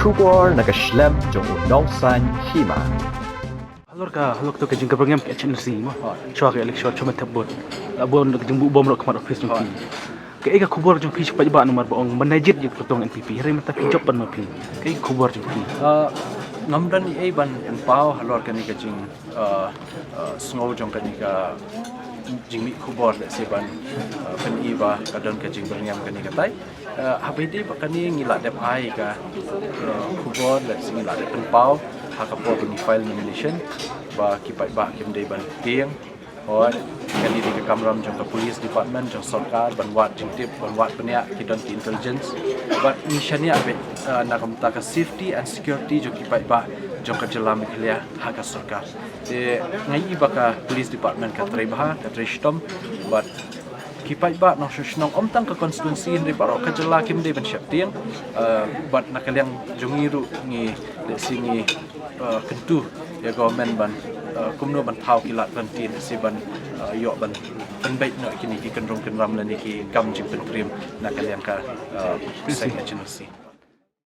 kubor nagaslem jong udongsan Hima. Halor tu kajing kabrangam ke Hnlc mo. Chwa ke election chuma tabot. Abon kajing bu bom ro kamar office jong pi. Ke ega kubor jong pi cepat ba nomor baong manajit je potong NPP. Hari mata ki job pan ma pi. Ke kubor jong pi. Ngamdan ni ban pau halor kani kajing snow jong kani ka jing mi kubor le seban Pynïaid kadon kajing berniam kani katai habidi bakani ngila dep ai ka kubor le ngila dep pau hakapor ni file nomination ba kipai ba kim dei ban tiang or kani di kamram jong ka police department jong Sorkar ban wat jing tip ban wat penia kidon ki intelligence but misianya bet nakam ta ka safety and security jong kipai ba jong ka jelam khlia haka Sorkar de ngai baka police department ka trebha ka trestom but kipai ba no shnong omtang ka constituency ni paro ka jela kim de ban syap tiang but nakaliang jongiru ngi le singi kentu ya government ban kumno ban thau kilat ban tin si ban yo ban Pynbeit no kini ki kendrong kenram la ni ki kam jing pentrim nakaliang ka Seng Hnlc